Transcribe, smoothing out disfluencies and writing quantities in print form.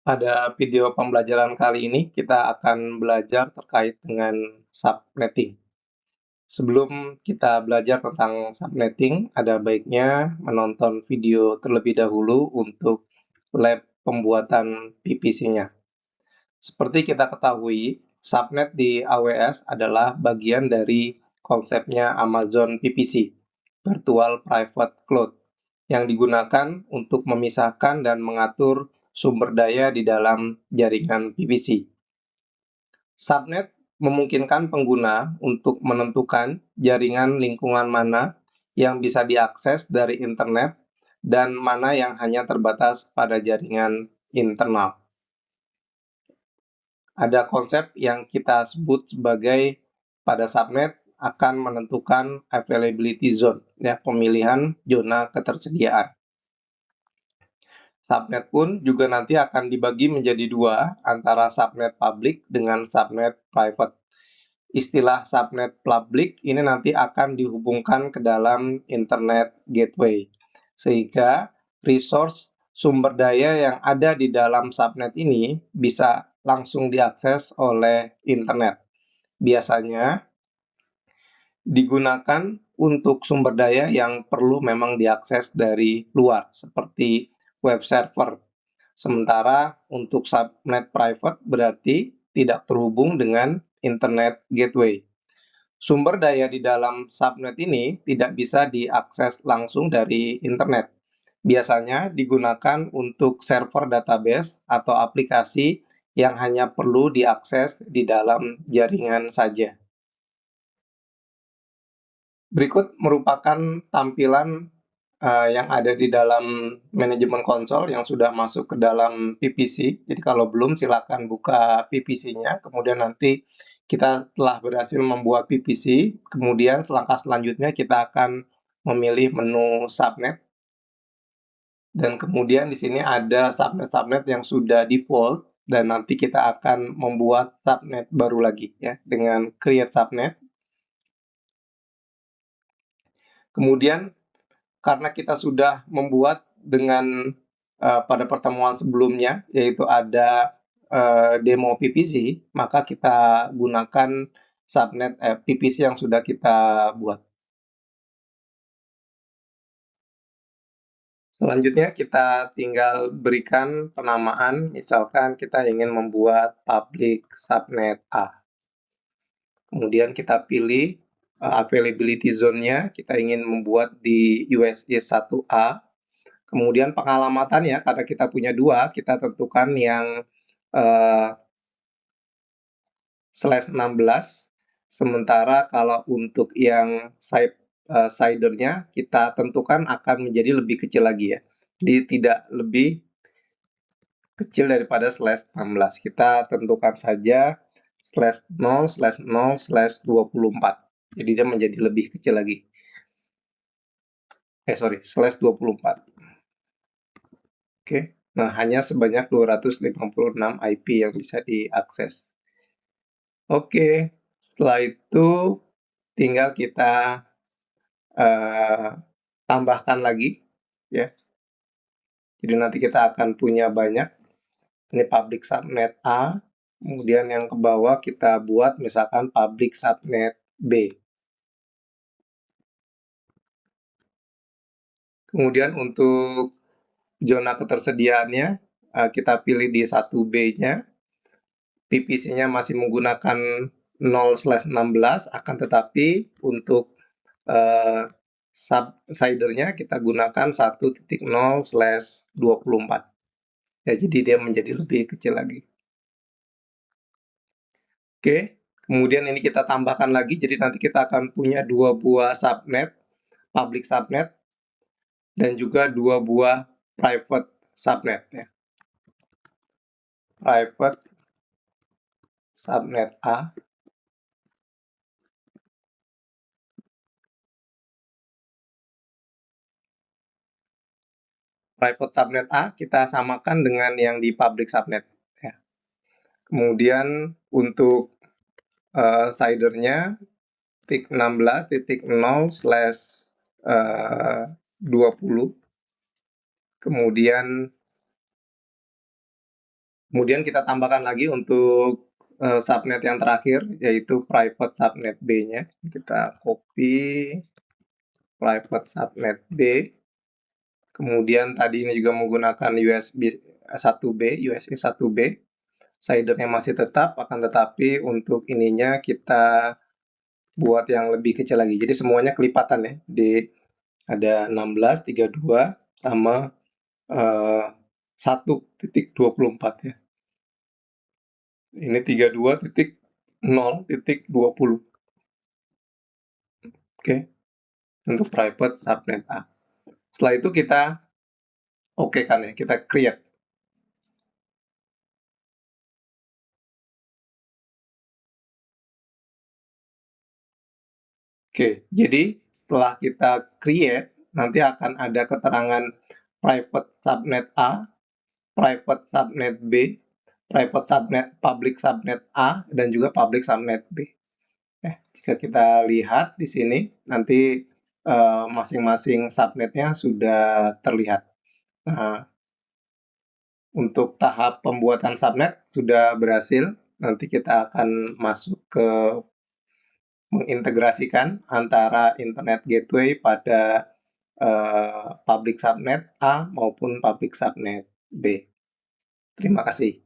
Pada video pembelajaran kali ini, kita akan belajar terkait dengan subnetting. Sebelum kita belajar tentang subnetting, ada baiknya menonton video terlebih dahulu untuk lab pembuatan PPC-nya. Seperti kita ketahui, subnet di AWS adalah bagian dari konsepnya Amazon PPC, Virtual Private Cloud, yang digunakan untuk memisahkan dan mengatur sumber daya di dalam jaringan PVC. Subnet memungkinkan pengguna untuk menentukan jaringan lingkungan mana yang bisa diakses dari internet dan mana yang hanya terbatas pada jaringan internal. Ada konsep yang kita sebut sebagai pada subnet akan menentukan availability zone, ya, pemilihan zona ketersediaan. Subnet pun juga nanti akan dibagi menjadi dua, antara subnet public dengan subnet private. Istilah subnet public ini nanti akan dihubungkan ke dalam internet gateway, sehingga resource sumber daya yang ada di dalam subnet ini bisa langsung diakses oleh internet. Biasanya digunakan untuk sumber daya yang perlu memang diakses dari luar, seperti web server. Sementara untuk subnet private berarti tidak terhubung dengan internet gateway. Sumber daya di dalam subnet ini tidak bisa diakses langsung dari internet. Biasanya digunakan untuk server database atau aplikasi yang hanya perlu diakses di dalam jaringan saja. Berikut merupakan tampilan yang ada di dalam manajemen konsol yang sudah masuk ke dalam PPC. Jadi kalau belum, silakan buka PPC-nya. Kemudian nanti kita telah berhasil membuat PPC. Kemudian langkah selanjutnya kita akan memilih menu subnet. Dan kemudian di sini ada subnet-subnet yang sudah default. Dan nanti kita akan membuat subnet baru lagi, ya, dengan create subnet. Kemudian karena kita sudah membuat dengan pada pertemuan sebelumnya, yaitu ada demo PPC, maka kita gunakan subnet PPC yang sudah kita buat. Selanjutnya kita tinggal berikan penamaan, misalkan kita ingin membuat public subnet A. Kemudian kita pilih availability zone-nya, kita ingin membuat di USA 1A. Kemudian pengalamatannya, karena kita punya dua, kita tentukan yang /16. Sementara kalau untuk yang sidernya, kita tentukan akan menjadi lebih kecil lagi, ya. Jadi tidak lebih kecil daripada /16. Kita tentukan saja /0/0/24. Jadi dia menjadi lebih kecil lagi. /24. Oke. Nah, hanya sebanyak 256 IP yang bisa diakses. Oke, setelah itu tinggal kita tambahkan lagi, ya. Jadi nanti kita akan punya banyak. Ini public subnet A, kemudian yang ke bawah kita buat misalkan public subnet B. Kemudian untuk zona ketersediaannya, kita pilih di 1B-nya. PPC-nya masih menggunakan 0/16, akan tetapi untuk subsidernya kita gunakan 1.0/24. Ya, jadi dia menjadi lebih kecil lagi. Oke, kemudian ini kita tambahkan lagi, jadi nanti kita akan punya dua buah subnet, public subnet, dan juga dua buah private subnet, ya. Private subnet A, private subnet A kita samakan dengan yang di public subnet, ya. Kemudian untuk sidernya 16.0/20. Kemudian Kemudian kita tambahkan lagi untuk subnet yang terakhir, yaitu private subnet B-nya. Kita copy private subnet B. Kemudian tadi ini juga menggunakan USB 1B, USB 1B. Shadernya masih tetap, akan tetapi untuk ininya kita buat yang lebih kecil lagi. Jadi semuanya kelipatan ya. Ada 16, 32 sama 1.24 ya. Ini 32.0.20. Oke, untuk private subnet A. Setelah itu kita oke kan ya, kita create. Oke, jadi setelah kita create, nanti akan ada keterangan private subnet A, private subnet B, private subnet, public subnet A, dan juga public subnet B. Jika kita lihat di sini, nanti masing-masing subnetnya sudah terlihat. Nah, untuk tahap pembuatan subnet sudah berhasil. Nanti kita akan masuk ke mengintegrasikan antara internet gateway pada public subnet A maupun public subnet B. Terima kasih.